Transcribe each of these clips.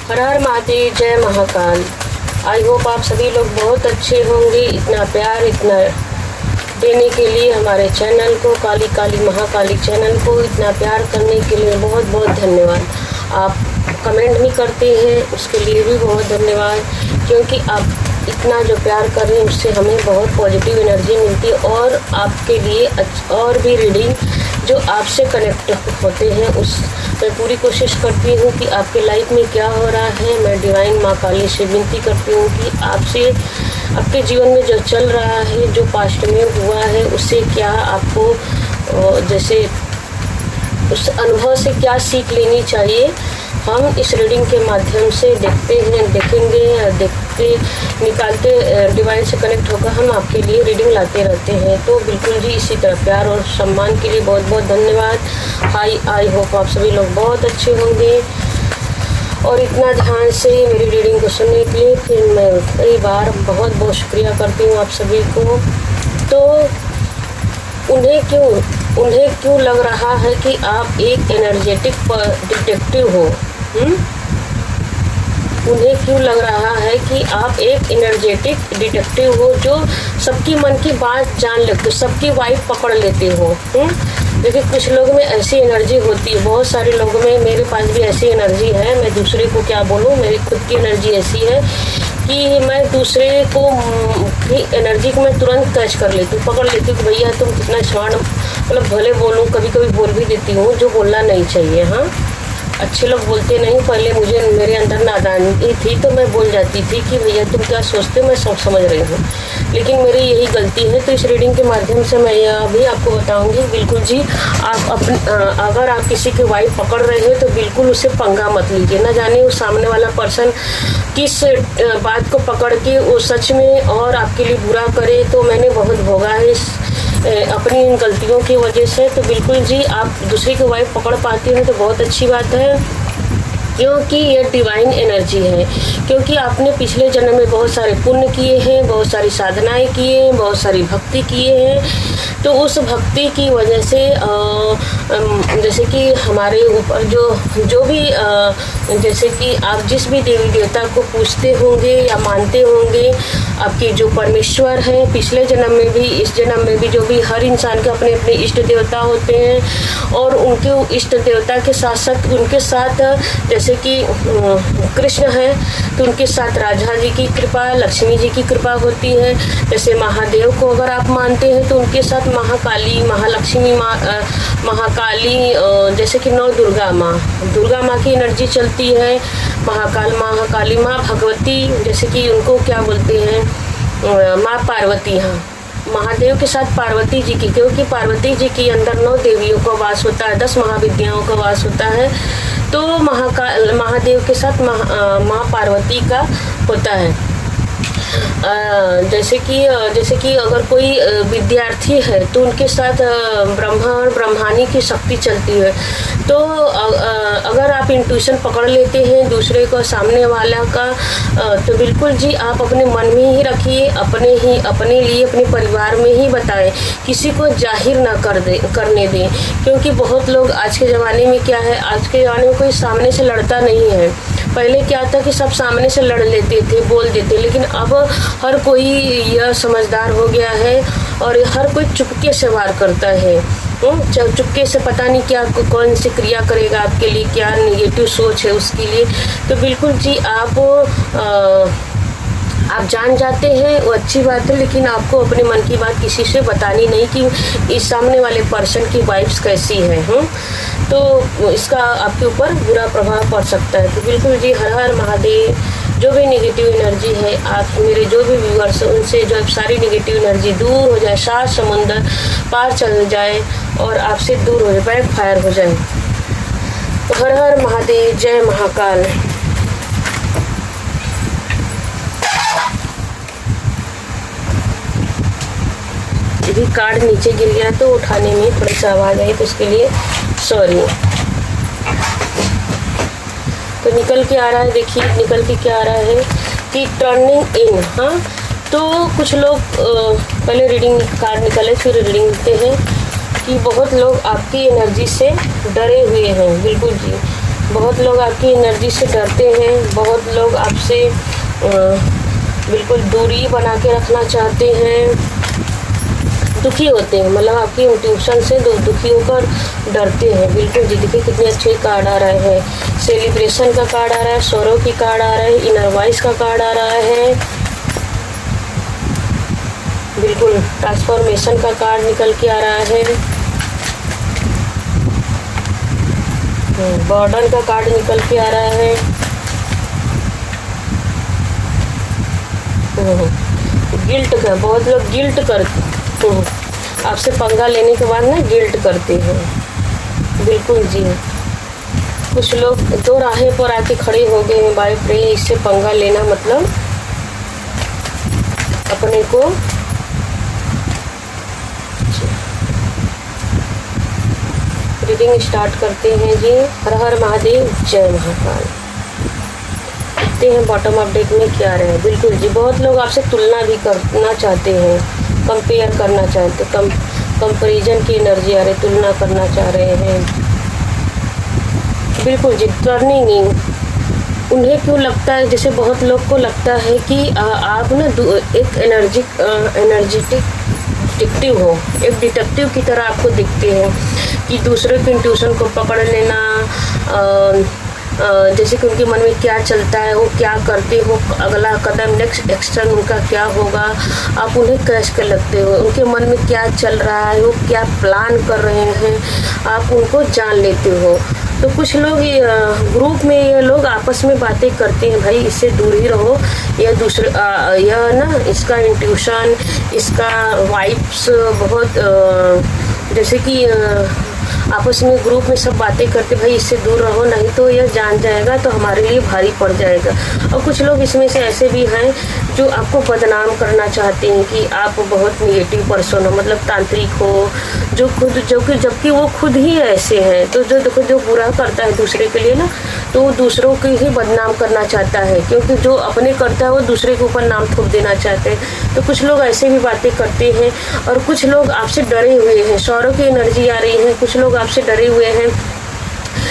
हर हर महादेव, जय Mahakal. I hope आप सभी लोग बहुत अच्छे होंगे। इतना प्यार, इतना देने के लिए हमारे चैनल को, काली काली महाकाली चैनल को इतना प्यार करने के लिए बहुत बहुत धन्यवाद। आप कमेंट भी करते हैं, उसके लिए भी बहुत धन्यवाद, क्योंकि आप इतना जो प्यार कर रहे हैं उससे हमें बहुत पॉजिटिव एनर्जी मिलती है। और आपके लिए और भी रीडिंग जो आपसे कनेक्ट होते हैं, उस मैं पूरी कोशिश करती हूँ कि आपके लाइफ में क्या हो रहा है। मैं डिवाइन माँ काली से विनती करती हूँ कि आपसे आपके जीवन में जो चल रहा है, जो पास्ट में हुआ है, उससे क्या आपको जैसे उस अनुभव से क्या सीख लेनी चाहिए, हम इस रीडिंग के माध्यम से देखते निकालते डिवाइन से कनेक्ट होकर हम आपके लिए रीडिंग लाते रहते हैं। तो बिल्कुल जी इसी तरह प्यार और सम्मान के लिए बहुत बहुत धन्यवाद। आई होप आप सभी लोग बहुत अच्छे होंगे और इतना ध्यान से मेरी रीडिंग को सुनने के लिए फिर मैं कई बार बहुत बहुत शुक्रिया करती हूँ आप सभी को। तो उन्हें क्यों लग रहा है कि आप एक एनर्जेटिक डिटेक्टिव हो? उन्हें क्यों लग रहा है कि आप एक एनर्जेटिक डिटेक्टिव हो जो सबकी मन की बात जान लेते हो, सबकी वाइब पकड़ लेते हो। देखिए कुछ लोग में ऐसी एनर्जी होती है, बहुत सारे लोगों में, मेरे पास भी ऐसी एनर्जी है। मैं दूसरे को क्या बोलूँ, मेरी खुद की एनर्जी ऐसी है कि मैं दूसरे को की एनर्जी को मैं तुरंत कैच कर लेती हूँ, पकड़ लेती हूँ कि भैया तुम कितना स्मार्ट, मतलब भले बोलूँ, कभी कभी बोल भी देती हूँ जो बोलना नहीं चाहिए। हाँ, अच्छे लोग बोलते नहीं, पहले मुझे मेरे अंदर नादानी थी तो मैं बोल जाती थी कि भैया तुम क्या सोचते हो, मैं सब समझ रही हूँ, लेकिन मेरी यही गलती है। तो इस रीडिंग के माध्यम से मैं यह भी आपको बताऊंगी, बिल्कुल जी आप अगर आप किसी की वाइफ पकड़ रहे हैं तो बिल्कुल उसे पंगा मत लीजिए। ना जाने वो सामने वाला पर्सन किस बात को पकड़ के वो सच में और आपके लिए बुरा करे। तो मैंने बहुत भोगा है अपनी इन गलतियों की वजह से। तो बिल्कुल जी आप दूसरे की वाइफ पकड़ पाते हैं तो बहुत अच्छी बात है, क्योंकि ये डिवाइन एनर्जी है। क्योंकि आपने पिछले जन्म में बहुत सारे पुण्य किए हैं, बहुत सारी साधनाएं किए हैं, बहुत सारी भक्ति किए हैं। तो उस भक्ति की वजह से जैसे कि हमारे ऊपर जो भी जैसे कि आप जिस भी देवी देवता को पूजते होंगे या मानते होंगे, आपके जो परमेश्वर हैं, पिछले जन्म में भी इस जन्म में भी जो भी हर इंसान के अपने अपने इष्ट देवता होते हैं। और उनके इष्ट देवता के साथ साथ उनके साथ जैसे कि कृष्ण है तो उनके साथ राधा जी की कृपा, लक्ष्मी जी की कृपा होती है। जैसे महादेव को अगर आप मानते हैं तो उनके साथ महाकाली, महालक्ष्मी माँ, महाकाली, जैसे कि नौ दुर्गा माँ की एनर्जी चलती है। महाकाली माँ, भगवती, जैसे कि उनको क्या बोलते हैं, माँ पार्वती। हाँ, महादेव के साथ पार्वती जी की, क्योंकि पार्वती जी के अंदर 9 देवियों का वास होता है, 10 महाविद्याओं का वास होता है। तो महादेव के साथ माँ पार्वती का होता है। जैसे कि अगर कोई विद्यार्थी है तो उनके साथ ब्रह्मा और ब्रह्मानी की शक्ति चलती है। तो अगर आप इंट्यूशन पकड़ लेते हैं दूसरे को, सामने वाला का, तो बिल्कुल जी आप अपने मन में ही रखिए, अपने लिए अपने परिवार में ही बताएं, किसी को जाहिर ना करने दें। क्योंकि बहुत लोग आज के ज़माने में क्या है, आज के ज़माने में कोई सामने से लड़ता नहीं है। पहले क्या था कि सब सामने से लड़ लेते थे, बोल देते, लेकिन अब हर कोई यह समझदार हो गया है और हर कोई चुपके से वार करता है। चुपके से पता नहीं क्या कौन सी क्रिया करेगा आपके लिए, क्या नेगेटिव सोच है उसके लिए। तो बिल्कुल जी आप जान जाते हैं वो अच्छी बात है, लेकिन आपको अपने मन की बात किसी से बतानी नहीं कि इस सामने वाले पर्सन की वाइब्स कैसी है। तो इसका आपके ऊपर बुरा प्रभाव पड़ सकता है। तो बिल्कुल जी हर हर महादेव। जो भी नेगेटिव एनर्जी है, आप मेरे जो भी व्यूअर्स हैं उनसे जो सारी नेगेटिव एनर्जी दूर हो जाए, 7 समुंदर पार चल जाए और आपसे दूर हो जाए, बैक फायर हो जाए। तो हर हर महादेव, जय महाकाल। भी कार्ड नीचे गिर गया तो उठाने में थोड़ी सा आवाज़ आई, तो उसके लिए सॉरी। तो निकल के आ रहा है, देखिए निकल के क्या आ रहा है कि टर्निंग इन। हाँ, तो कुछ लोग पहले रीडिंग कार्ड निकले फिर रीडिंग देते हैं कि बहुत लोग आपकी एनर्जी से डरे हुए हैं। बिल्कुल जी, बहुत लोग आपकी एनर्जी से डरते हैं, बहुत लोग आपसे बिल्कुल दूरी बना के रखना चाहते हैं, दुखी होते हैं, मतलब आपकी इंट्यूशन से दुखी होकर डरते हैं। बिल्कुल जी, देखिए कितने अच्छे कार्ड आ रहे हैं। सेलिब्रेशन का कार्ड आ रहा है, सौरव की कार्ड आ रहा है, इनर वॉइस का कार्ड आ रहा है, बिल्कुल ट्रांसफॉर्मेशन का कार्ड निकल के आ रहा है, बर्डन का कार्ड निकल के आ रहा है, गिल्ट का, बहुत लोग गिल्ट करते आपसे पंगा लेने के बाद ना गिल्ट करते हैं। बिल्कुल जी, कुछ लोग दो राहें पर आके खड़े हो गए हैं, बाइक रे इससे पंगा लेना मतलब अपने को रीडिंग स्टार्ट करते हैं जी। हर हर महादेव, जय महाकाल। देखते हैं बॉटम अपडेट में क्या रहे। बिल्कुल जी, बहुत लोग आपसे तुलना भी करना चाहते हैं, कंपेयर करना चाहते, कंपैरिजन की एनर्जी आ रही, तुलना करना चाह रहे हैं। बिल्कुल जी, टर्निंग इन उन्हें क्यों लगता है, जैसे बहुत लोग को लगता है कि आप ना एक एनर्जेटिक डिटेक्टिव हो, एक डिटेक्टिव की तरह आपको दिखते हैं कि दूसरे के इंट्यूशन को पकड़ लेना, जैसे कि उनके मन में क्या चलता है, वो क्या करते हो, अगला कदम नेक्स्ट एक्शन उनका क्या होगा, आप उन्हें कैच कर लगते हो, उनके मन में क्या चल रहा है, वो क्या प्लान कर रहे हैं, आप उनको जान लेते हो। तो कुछ लोग ग्रुप में ये लोग आपस में बातें करते हैं, भाई इससे दूर ही रहो, या दूसरे यह ना इसका इंट्यूशन, इसका वाइब्स बहुत जैसे कि आपस में ग्रुप में सब बातें करते, भाई इससे दूर रहो नहीं तो यह जान जाएगा तो हमारे लिए भारी पड़ जाएगा। और कुछ लोग इसमें से ऐसे भी हैं जो आपको बदनाम करना चाहते हैं कि आप बहुत निगेटिव पर्सन हो, मतलब तांत्रिक हो, जो जबकि वो खुद ही ऐसे हैं। तो जो देखो, जो बुरा करता है दूसरे के लिए ना, तो वो दूसरों को ही बदनाम करना चाहता है, क्योंकि जो अपने करता है वो दूसरे के ऊपर नाम थोप देना चाहते हैं। तो कुछ लोग ऐसे भी बातें करते हैं, और कुछ लोग आपसे डरे हुए हैं, सौरों की एनर्जी आ रही है, कुछ लोग आपसे डरे हुए हैं,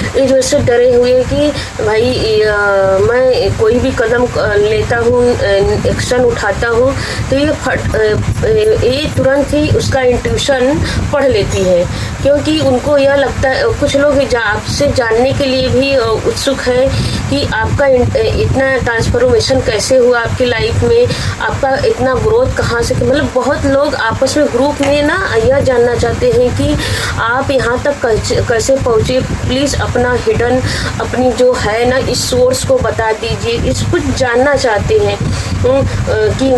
इस वजह से डरे हुए कि भाई मैं कोई भी कदम लेता हूँ, एक्शन उठाता हूँ, तो ये तुरंत ही उसका इंट्यूशन पढ़ लेती है, क्योंकि उनको यह लगता है, कुछ लोग आपसे जानने के लिए भी उत्सुक है कि आपका इतना ट्रांसफॉर्मेशन कैसे हुआ आपकी लाइफ में, आपका इतना ग्रोथ कहाँ से, मतलब बहुत लोग आपस में ग्रुप में ना यह जानना चाहते हैं कि आप यहाँ तक कैसे पहुँचे, प्लीज़ अपना हिडन, अपनी जो है ना इस सोर्स को बता दीजिए, इस कुछ जानना चाहते हैं कि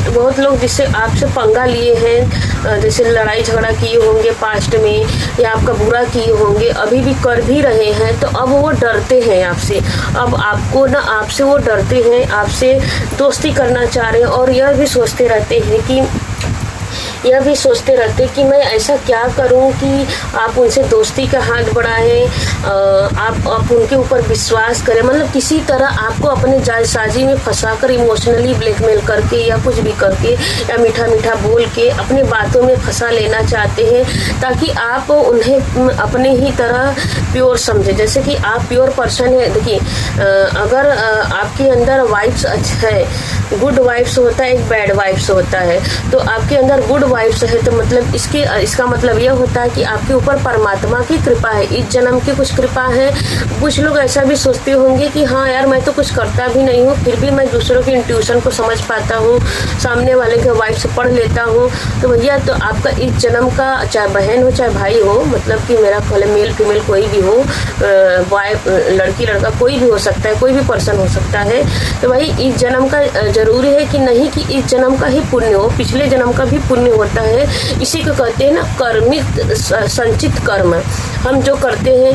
बहुत लोग जिससे आपसे पंगा लिए हैं, जैसे लड़ाई झगड़ा किए होंगे पास्ट में, या आपका बुरा किए होंगे, अभी भी कर भी रहे हैं, तो अब वो डरते हैं आपसे, अब आपको ना आपसे वो डरते हैं, आपसे दोस्ती करना चाह रहे हैं, और यह भी सोचते रहते हैं कि मैं ऐसा क्या करूं कि आप उनसे दोस्ती का हाथ बढ़ाएं, आप उनके ऊपर विश्वास करें, मतलब किसी तरह आपको अपने जालसाजी में फंसाकर इमोशनली ब्लैकमेल करके या कुछ भी करके या मीठा मीठा बोल के अपने बातों में फंसा लेना चाहते हैं, ताकि आप उन्हें अपने ही तरह प्योर समझें, जैसे कि आप प्योर पर्सन है। देखिए, अगर आपके अंदर वाइब्स अच्छा है, गुड वाइब्स होता है, एक बैड वाइब्स होता है, तो आपके अंदर गुड वाइब्स है तो मतलब इसका मतलब यह होता है कि आपके ऊपर परमात्मा की कृपा है, इस जन्म की कुछ कृपा है। कुछ लोग ऐसा भी सोचते होंगे कि हाँ यार, मैं तो कुछ करता भी नहीं हूँ, फिर भी मैं दूसरों की इंट्यूशन को समझ पाता हूँ, सामने वाले के वाइब्स पढ़ लेता हूँ। तो भैया, तो आपका इस जन्म का, चाहे बहन हो चाहे भाई हो, मतलब कि मेरा खोले मेल फीमेल कोई भी हो, लड़की लड़का कोई भी हो सकता है, कोई भी पर्सन हो सकता है, तो भाई इस जन्म का जरूरी है कि नहीं कि इस जन्म का ही पुण्य हो, पिछले जन्म का भी पुण्य होता है। इसी को कहते हैं ना कर्मित संचित कर्म। हम जो करते हैं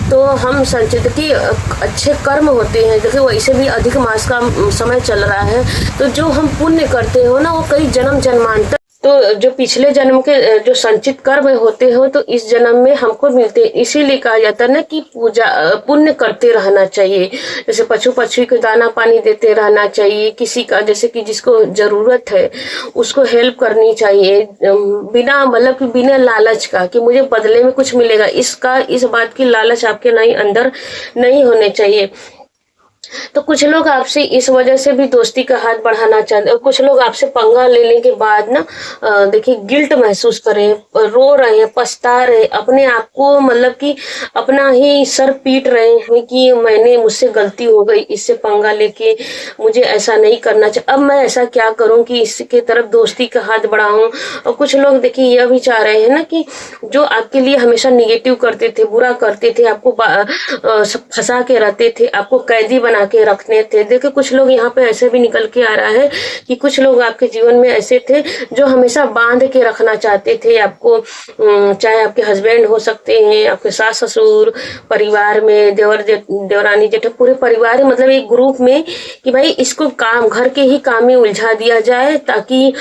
तो हम संचित की अच्छे कर्म होते हैं। देखिए, वैसे भी अधिक मास का समय चल रहा है, तो जो हम पुण्य करते हो ना, वो कई जन्म जन्मांतर तो जो पिछले जन्म के जो संचित कर्म होते हो तो इस जन्म में हमको मिलते हैं। इसीलिए कहा जाता है ना कि पूजा पुण्य करते रहना चाहिए। जैसे पशु पक्षी को दाना पानी देते रहना चाहिए, किसी का जैसे कि जिसको जरूरत है उसको हेल्प करनी चाहिए, बिना मतलब कि बिना लालच का कि मुझे बदले में कुछ मिलेगा, इस बात की लालच आपके नहीं अंदर नहीं होने चाहिए। तो कुछ लोग आपसे इस वजह से भी दोस्ती का हाथ बढ़ाना चाहते हैं। कुछ लोग आपसे पंगा लेने के बाद ना देखिए गिल्ट महसूस कर रहे हैं, रो रहे हैं, पछता रहे हैं, अपने आप को मतलब कि अपना ही सर पीट रहे हैं कि मुझसे गलती हो गई, इससे पंगा लेके मुझे ऐसा नहीं करना चाहिए, अब मैं ऐसा क्या करूं कि इसके तरफ दोस्ती का हाथ बढ़ाऊं। और कुछ लोग देखिए यह भी चाह रहे हैं ना कि जो आपके लिए हमेशा निगेटिव करते थे, बुरा करते थे, आपको फंसा के रहते थे, आपको कैदी बना के रखने थे। देखिए कुछ लोग यहाँ पे ऐसे भी निकल के आ रहा है कि कुछ लोग आपके जीवन में ऐसे थे जो हमेशा बांध के रखना चाहते थे आपको, चाहे आपके हस्बैंड हो सकते हैं, आपके सास ससुर, परिवार में देवरानी जेठ, पूरे परिवार मतलब एक ग्रुप में कि भाई इसको काम घर के ही काम में उलझा दिया जाए, ताकि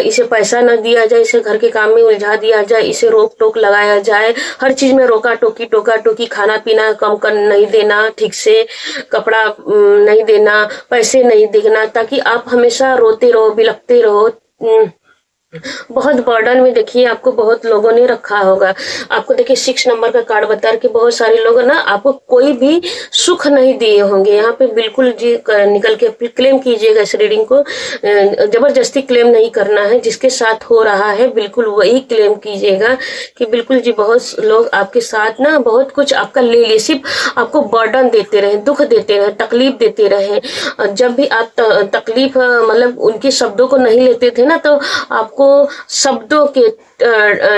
इसे पैसा न दिया जाए, इसे घर के काम में उलझा दिया जाए, इसे रोक टोक लगाया जाए, हर चीज में रोका टोकी, खाना पीना कम कर नहीं देना, ठीक से कपड़ा नहीं देना, पैसे नहीं देना, ताकि आप हमेशा रोते रहो, बिलखते रहो। बहुत बर्डन में देखिए आपको बहुत लोगों ने रखा होगा। आपको देखिए 6 नंबर का कार्ड बता रहा कि बहुत सारे लोग ना आपको कोई भी सुख नहीं दिए होंगे। यहाँ पे बिल्कुल जी निकल के क्लेम कीजिएगा इस रीडिंग को, जबरदस्ती क्लेम नहीं करना है, जिसके साथ हो रहा है बिल्कुल वही क्लेम कीजिएगा कि बिल्कुल जी बहुत लोग आपके साथ ना बहुत कुछ आपका ले लिए, सिर्फ आपको बर्डन देते रहे, दुख देते रहे, तकलीफ देते रहे। जब भी आप तकलीफ मतलब उनके शब्दों को नहीं लेते थे ना, तो आपको शब्दों के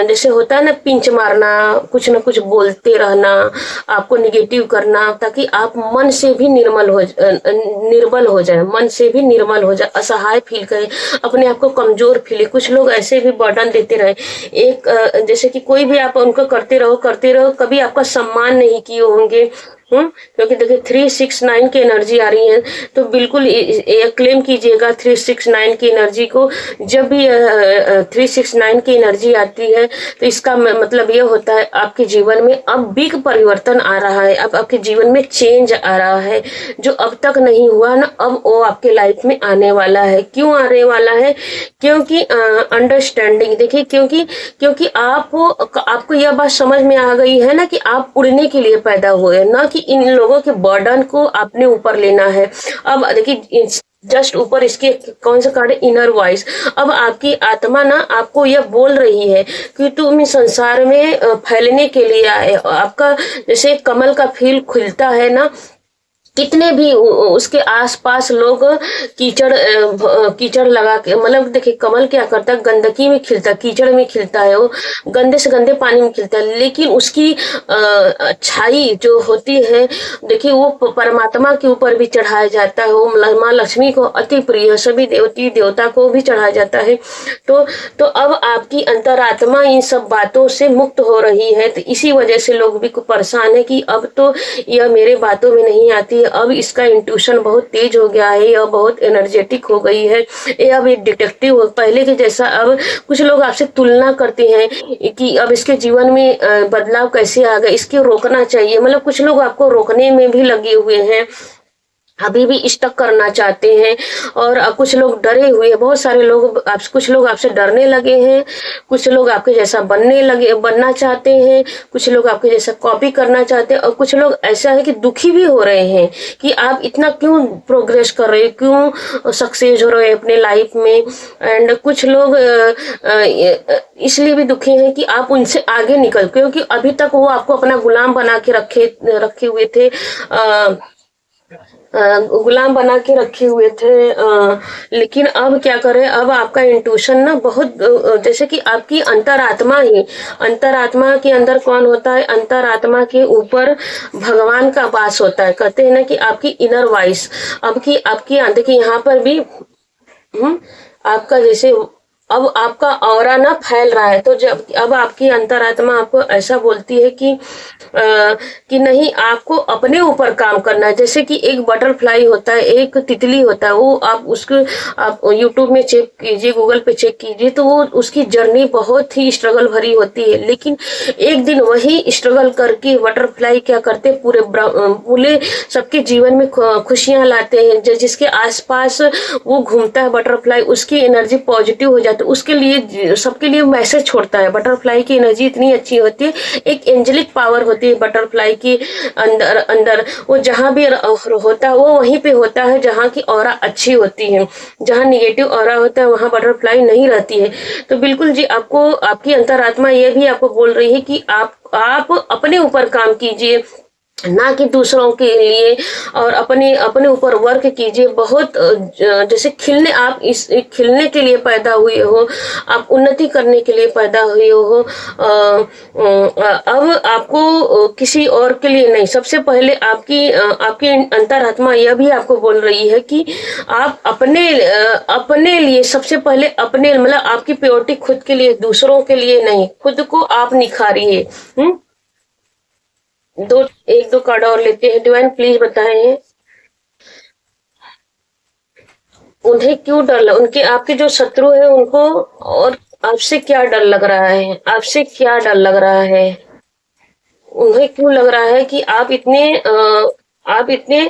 जैसे होता है ना पिंच मारना, कुछ ना कुछ बोलते रहना, आपको निगेटिव करना, ताकि आप मन से भी निर्बल हो जाए, मन से भी निर्मल हो जाए, असहाय फील करें, अपने आप को कमजोर फील। कुछ लोग ऐसे भी बर्डन देते रहे, एक जैसे कि कोई भी आप उनको करते रहो, कभी आपका सम्मान नहीं किए होंगे। क्योंकि देखिए 369 की एनर्जी आ रही है, तो बिल्कुल क्लेम कीजिएगा 369 की एनर्जी को। जब भी 369 की एनर्जी आती है तो इसका मतलब ये होता है आपके जीवन में अब बिग परिवर्तन आ रहा है, अब आपके जीवन में चेंज आ रहा है, जो अब तक नहीं हुआ ना अब वो आपके लाइफ में आने वाला है। क्यों आने वाला है? क्योंकि अंडरस्टैंडिंग देखिए, क्योंकि आपको यह बात समझ में आ गई है ना कि आप उड़ने के लिए पैदा हुए, ना कि इन लोगों के बर्डन को आपने ऊपर लेना है। अब देखिए जस्ट ऊपर इसके कौन सा कार्ड है, इनर वॉइस। अब आपकी आत्मा ना आपको यह बोल रही है कि तुम इस संसार में फैलने के लिए आए। आपका जैसे कमल का फूल खिलता है ना, कितने भी उसके आसपास लोग कीचड़ लगा के, मतलब देखिए कमल क्या करता है, गंदगी में खिलता है, कीचड़ में खिलता है, वो गंदे से गंदे पानी में खिलता है, लेकिन उसकी छाई जो होती है देखिए वो परमात्मा के ऊपर भी चढ़ाया जाता है, वो माँ लक्ष्मी को अति प्रिय, सभी देवती देवता को भी चढ़ाया जाता है। तो अब आपकी अंतरात्मा इन सब बातों से मुक्त हो रही है, तो इसी वजह से लोग भी परेशान है कि अब तो यह मेरे बातों में नहीं आती, अब इसका इंट्यूशन बहुत तेज हो गया है, यह बहुत एनर्जेटिक हो गई है, ये अब एक डिटेक्टिव हो पहले के जैसा। अब कुछ लोग आपसे तुलना करते हैं कि अब इसके जीवन में बदलाव कैसे आ गया, इसके रोकना चाहिए, मतलब कुछ लोग आपको रोकने में भी लगे हुए हैं, अभी भी स्टक करना चाहते हैं। और कुछ लोग डरे हुए हैं, बहुत सारे लोग कुछ लोग आपसे डरने लगे हैं, कुछ लोग आपके जैसा बनना चाहते हैं, कुछ लोग आपके जैसा कॉपी करना चाहते हैं, और कुछ लोग ऐसा है कि दुखी भी हो रहे हैं कि आप इतना क्यों प्रोग्रेस कर रहे हैं, क्यों सक्सेस हो रहे हैं अपने लाइफ में। एंड कुछ लोग इसलिए भी दुखी हैं कि आप उनसे आगे निकल, क्योंकि अभी तक वो आपको अपना गुलाम बना के रखे हुए थे, गुलाम बना के रखे हुए थे। लेकिन अब क्या करें, अब आपका इंट्यूशन ना बहुत जैसे कि आपकी अंतरात्मा के अंदर कौन होता है, अंतरात्मा के ऊपर भगवान का वास होता है। कहते हैं ना कि आपकी इनर वॉइस, आपकी देखिए यहाँ पर भी आपका जैसे अब आपका ऑरा ना फैल रहा है, तो जब अब आपकी अंतरात्मा आपको ऐसा बोलती है कि नहीं, आपको अपने ऊपर काम करना है। जैसे कि एक बटरफ्लाई होता है, एक तितली होता है, वो आप उसको आप यूट्यूब में चेक कीजिए, गूगल पे चेक कीजिए, तो वो उसकी जर्नी बहुत ही स्ट्रगल भरी होती है। लेकिन एक दिन वही स्ट्रगल करके बटरफ्लाई क्या करते, पूरे सबके जीवन में खुशियां लाते हैं। जिसके आसपास वो घूमता है बटरफ्लाई, उसकी एनर्जी पॉजिटिव हो जाती है, उसके लिए सबके लिए मैसेज छोड़ता है। बटरफ्लाई की एनर्जी इतनी अच्छी होती है, एक एंजेलिक पावर होती है बटरफ्लाई की अंदर अंदर। वो जहाँ भी होता है वो वहीं पे होता है जहाँ की ऑरा अच्छी होती है। जहाँ निगेटिव ऑरा होता है वहाँ बटरफ्लाई नहीं रहती है। तो बिल्कुल जी, आपको आपकी अंतरात्मा ये भी आपको बोल रही है कि आप अपने ऊपर काम कीजिए, ना कि दूसरों के लिए, और अपने अपने ऊपर वर्क कीजिए। बहुत जैसे खिलने, आप इस खिलने के लिए पैदा हुए हो, आप उन्नति करने के लिए पैदा हुए हो। अब आपको किसी और के लिए नहीं, सबसे पहले आपकी अंतरात्मा यह भी आपको बोल रही है कि आप अपने लिए सबसे पहले, अपने मतलब आपकी प्योरिटी खुद के लिए, दूसरों के लिए नहीं, खुद को आप निखारिए। एक दो कार्ड और लेते हैं। डिवाइन प्लीज बताएं, उन्हें क्यों उनके आपके जो शत्रु है उनको, और आपसे क्या डर लग रहा है, आपसे क्या डर लग रहा है, उन्हें क्यों लग रहा है कि आप इतने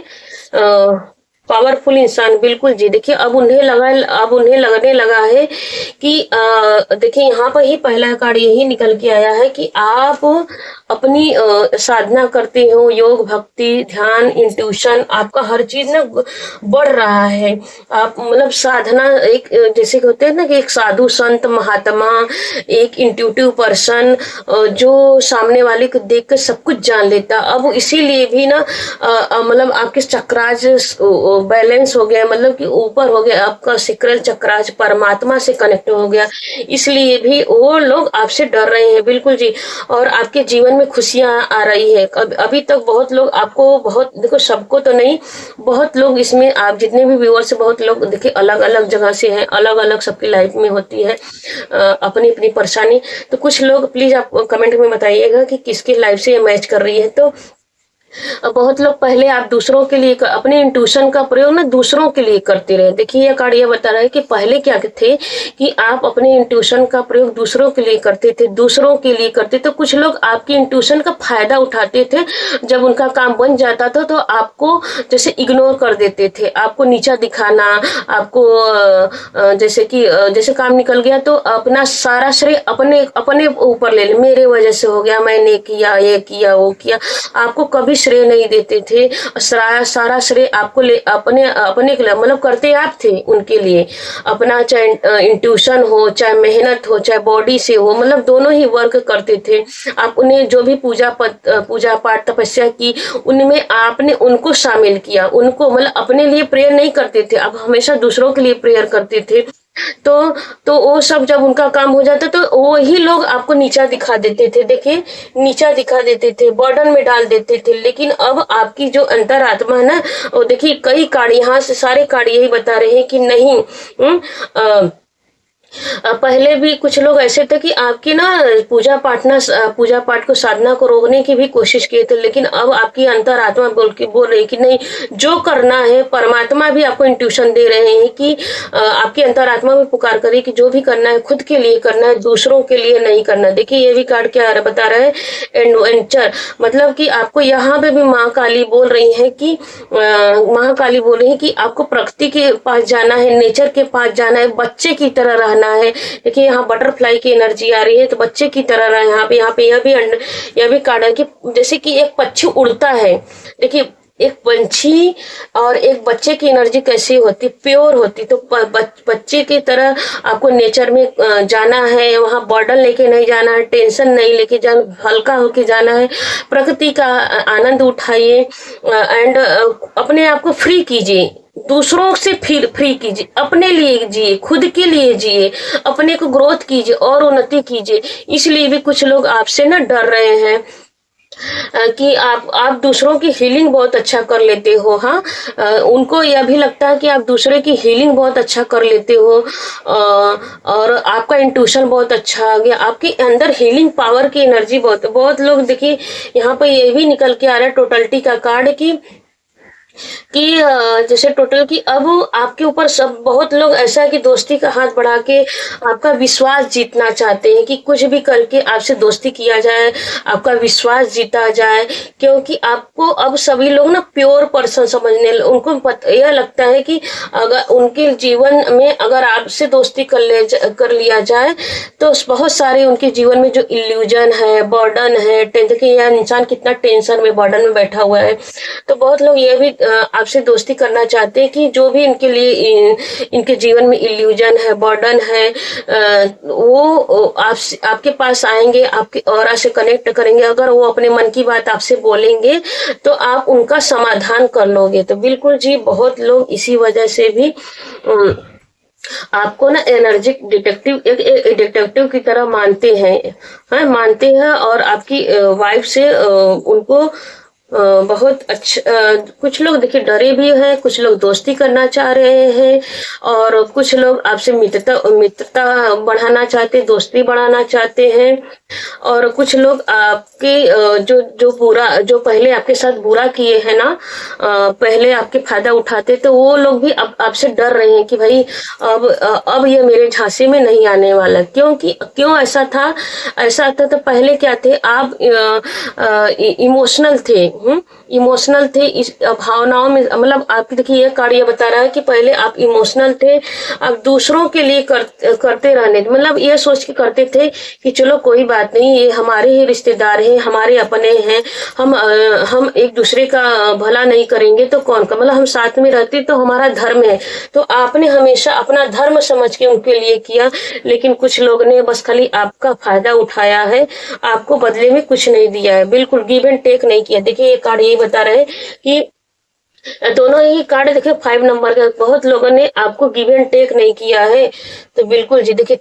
पावरफुल इंसान। बिल्कुल जी, देखिए अब उन्हें लगने लगा है कि देखिए यहाँ पर ही पहला कार्ड यही निकल के आया है कि आप अपनी साधना करते हो, योग, भक्ति, ध्यान, इंट्यूशन, आपका हर चीज ना बढ़ रहा है। आप मतलब साधना, एक जैसे होते हैं ना कि एक साधु संत महात्मा, एक इंट्यूटिव पर्सन जो सामने वाले को देख कर सब कुछ जान लेता। अब इसीलिए भी ना मतलब आपके चक्राज बैलेंस हो गया, मतलब कि ऊपर हो गया, आपका सिक्रल चक्राज परमात्मा से कनेक्ट हो गया। इसलिए भी वो लोग आपसे डर रहे हैं। बिल्कुल जी, और आपके जीवन में खुशियां आ रही है। अभी तक बहुत लोग आपको, बहुत देखो सबको तो नहीं, बहुत लोग इसमें, आप जितने भी व्यूअर्स है, बहुत लोग देखिए अलग अलग जगह से हैं, अलग अलग सबकी लाइफ में होती है अपनी अपनी परेशानी। तो कुछ लोग प्लीज आप कमेंट में बताइएगा कि किसकी लाइफ से ये मैच कर रही है। तो बहुत लोग पहले आप दूसरों के लिए अपने इंट्यूशन का प्रयोग ना दूसरों के लिए करते रहे। देखिए यह कार्ड ये बता रहा है कि पहले क्या थे कि आप अपने इंट्यूशन का प्रयोग दूसरों के लिए करते थे, दूसरों के लिए करते। तो कुछ लोग आपकी इंट्यूशन का फायदा उठाते थे। जब उनका काम बन जाता था तो आपको जैसे इग्नोर कर देते थे, आपको नीचा दिखाना, आपको जैसे कि जैसे काम निकल गया तो अपना सारा श्रेय अपने अपने ऊपर ले, मेरे वजह से हो गया, मैंने किया, ये किया, वो किया। आपको कभी श्रेय नहीं देते थे, सारा श्रेय आपको अपने अपने के लिए, मतलब करते आप थे उनके लिए। अपना चाहे इंट्यूशन हो, चाहे मेहनत हो, चाहे बॉडी से हो, मतलब दोनों ही वर्क करते थे। आप उन्हें जो भी पूजा पाठ तपस्या की, उनमें आपने उनको शामिल किया, उनको मतलब अपने लिए प्रेयर नहीं करते थे, आप हमेशा दूसरों के लिए प्रेयर करते थे। तो वो सब जब उनका काम हो जाता तो वही लोग आपको नीचा दिखा देते थे। देखिए नीचा दिखा देते थे, बर्डन में डाल देते थे। लेकिन अब आपकी जो अंतरात्मा है ना, वो देखिए कई कार्ड यहाँ से सारे कार्ड यही बता रहे हैं कि नहीं, पहले भी कुछ लोग ऐसे थे कि आपकी ना पूजा पाठ को, साधना को रोकने की भी कोशिश किए थे। लेकिन अब आपकी अंतरात्मा बोल रही कि नहीं, जो करना है, परमात्मा भी आपको इंट्यूशन दे रहे हैं कि आपकी अंतरात्मा भी पुकार करे कि जो भी करना है खुद के लिए करना है, दूसरों के लिए नहीं करना। देखिए ये भी कार्ड क्या बता रहा है, एडवेंचर, मतलब कि आपको यहाँ पे भी माँ काली बोल रही है कि महाकाली बोल रही है कि आपको प्रकृति के पास जाना है, नेचर के पास जाना है, बच्चे की तरह रहना है। देखिए यहाँ बटरफ्लाई की एनर्जी आ रही है, तो बच्चे की तरह रहा। यहाँ पे यह भी कार्ड है कि जैसे कि एक पक्षी उड़ता है। देखिए एक पंछी और एक बच्चे की एनर्जी कैसी होती, प्योर होती। तो बच्चे की तरह आपको नेचर में जाना है, वहाँ बर्डन लेके नहीं जाना है, टेंशन नहीं लेके जाना, हल्का होके जाना है। प्रकृति का आनंद उठाइए एंड अपने आप को फ्री कीजिए, दूसरों से फ्री कीजिए, अपने लिए जिए, खुद के लिए जिए, अपने को ग्रोथ कीजिए और उन्नति कीजिए। इसलिए भी कुछ लोग आपसे ना डर रहे हैं। कि आप दूसरों की हीलिंग बहुत अच्छा कर लेते हो। हाँ, उनको यह भी लगता है कि आप दूसरे की हीलिंग बहुत अच्छा कर लेते हो। और आपका इंट्यूशन बहुत अच्छा आ गया, आपके अंदर हीलिंग पावर की एनर्जी बहुत बहुत लोग देखिए यहाँ पर ये भी निकल के आ रहा है टोटलिटी का कार्ड कि जैसे टोटल की अब आपके ऊपर सब बहुत लोग ऐसा है कि दोस्ती का हाथ बढ़ा के आपका विश्वास जीतना चाहते हैं कि कुछ भी करके आपसे दोस्ती किया जाए, आपका विश्वास जीता जाए। क्योंकि आपको अब सभी लोग ना प्योर पर्सन समझने उनको यह लगता है कि अगर उनके जीवन में अगर आपसे दोस्ती कर लिया जाए तो बहुत सारे उनके जीवन में जो इल्यूजन है, बर्डन है, देखिए यह इंसान कितना टेंशन में, बर्डन में बैठा हुआ है। तो बहुत लोग ये भी आपसे दोस्ती करना चाहते हैं कि जो भी इनके लिए इनके जीवन में इल्यूजन है, बर्डन है, वो आपके पास आएंगे, आपके ऑरा से कनेक्ट करेंगे। अगर वो अपने मन की बात आपसे बोलेंगे तो आप उनका समाधान कर लोगे। तो बिल्कुल जी, बहुत लोग इसी वजह से भी आपको ना एनर्जिक डिटेक्टिव एक डिटेक्टिव की तरह मानते हैं, हाँ मानते हैं। और आपकी वाइफ से उनको बहुत अच्छा कुछ लोग देखिए डरे भी हैं, कुछ लोग दोस्ती करना चाह रहे हैं और कुछ लोग आपसे मित्रता बढ़ाना चाहते हैं, दोस्ती बढ़ाना चाहते हैं। और कुछ लोग आपके जो पहले आपके साथ बुरा किए हैं ना, पहले आपके फायदा उठाते, तो वो लोग भी आपसे डर रहे हैं कि भाई अब ये मेरे झांसे में नहीं आने वाला। क्यों ऐसा था तो पहले क्या थे आप, इमोशनल थे, इमोशनल थे, इस भावनाओं में, मतलब आप देखिए ये कार्ड ये बता रहा है कि पहले आप इमोशनल थे, आप दूसरों के लिए करते रहने, मतलब ये सोच के करते थे कि चलो कोई बात नहीं, ये हमारे ही रिश्तेदार हैं, हमारे अपने हैं, हम एक दूसरे का भला नहीं करेंगे तो कौन का, मतलब हम साथ में रहते तो हमारा धर्म है। तो आपने हमेशा अपना धर्म समझ के उनके लिए किया, लेकिन कुछ लोग ने बस खाली आपका फायदा उठाया है, आपको बदले में कुछ नहीं दिया है, बिल्कुल गिव एंड टेक नहीं किया। देखिए ये कार्ड यही बता रहे हैं कि दोनों ही कार्ड देखिए 5 नंबर के, बहुत लोगों ने आपको गिव एंड टेक नहीं किया है। तो बिल्कुल जी देखिए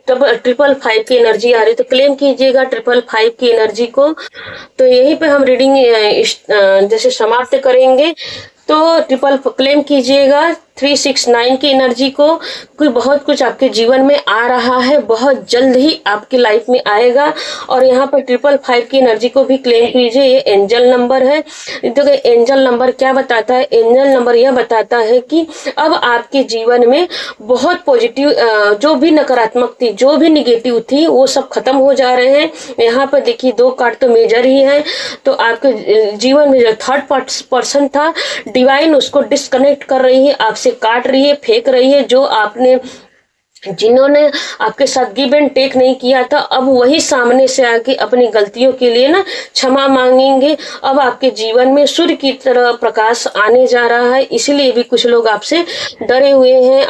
555 की एनर्जी आ रही है, तो क्लेम कीजिएगा 555 की एनर्जी को। तो यहीं पे हम रीडिंग जैसे समाप्त करेंगे, तो ट्रिपल क्लेम कीजिएगा 369 की एनर्जी को। कोई बहुत कुछ आपके जीवन में आ रहा है, बहुत जल्द ही आपकी लाइफ में आएगा। और यहाँ पर 555 की एनर्जी को भी क्लेम कीजिए, ये एंजल नंबर है। तो एंजल नंबर क्या बताता है, एंजल नंबर यह बताता है कि अब आपके जीवन में बहुत पॉजिटिव, जो भी नकारात्मक थी, जो भी निगेटिव थी, वो सब खत्म हो जा रहे हैं। यहाँ पर देखिए 2 कार्ड तो मेजर ही है। तो आपके जीवन में जो थर्ड पर्सन था, डिवाइन उसको डिस्कनेक्ट कर रही है, आपसे काट रही है, फेंक रही है। जो आपने जिन्होंने आपके साथ गिव एंड टेक नहीं किया था, अब वही सामने से आके अपनी गलतियों के लिए ना क्षमा मांगेंगे। अब आपके जीवन में सूर्य की तरह प्रकाश आने जा रहा है, इसलिए भी कुछ लोग आपसे डरे हुए हैं,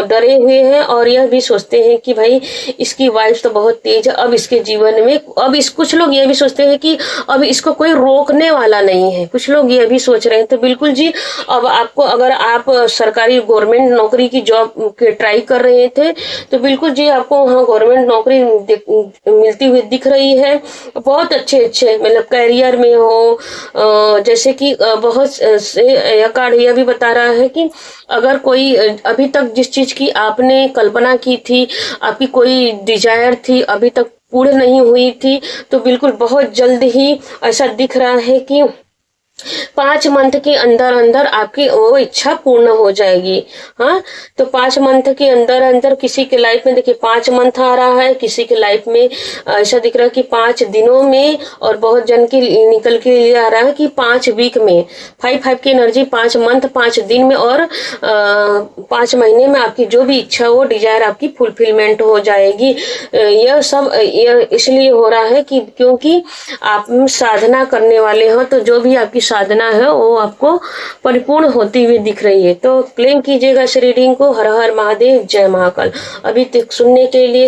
डरे हुए हैं और यह भी सोचते हैं कि भाई इसकी वाइफ तो बहुत तेज है, अब इसके जीवन में कुछ लोग ये भी सोचते हैं कि अब इसको कोई रोकने वाला नहीं है, कुछ लोग ये भी सोच रहे हैं। तो बिल्कुल जी, अब आपको, अगर आप सरकारी गवर्नमेंट नौकरी की जॉब के ट्राई कर रहे थे, तो बिल्कुल जी आपको वहाँ गवर्नमेंट नौकरी मिलती हुई दिख रही है। बहुत अच्छे मतलब कैरियर में हो, जैसे कि बहुत से कार्ड यह भी बता रहा है कि अगर कोई अभी तक जिस चीज की आपने कल्पना की थी, आपकी कोई डिजायर थी, अभी तक पूर्ण नहीं हुई थी, तो बिल्कुल बहुत जल्द ही ऐसा दिख रहा है कि 5 मंथ के अंदर अंदर आपकी वो इच्छा पूर्ण हो जाएगी। हाँ, तो 5 मंथ के अंदर अंदर किसी के लाइफ में देखिए 5 मंथ आ रहा है, किसी के लाइफ में ऐसा दिख रहा है कि 5 दिनों में, और बहुत जन की निकल के लिए आ रहा है कि 5 वीक में। 5 की एनर्जी 5 मंथ, 5 दिन में और 5 महीने में आपकी जो भी इच्छा हो, डिजायर आपकी फुलफिलमेंट हो जाएगी। यह सब इसलिए हो रहा है कि क्योंकि आप साधना करने वाले हो, तो जो भी आपकी साधना है वो आपको परिपूर्ण होती हुई दिख रही है। तो क्लेम कीजिएगा इस रीडिंग को। हर हर महादेव, जय महाकाल। अभी तक सुनने के लिए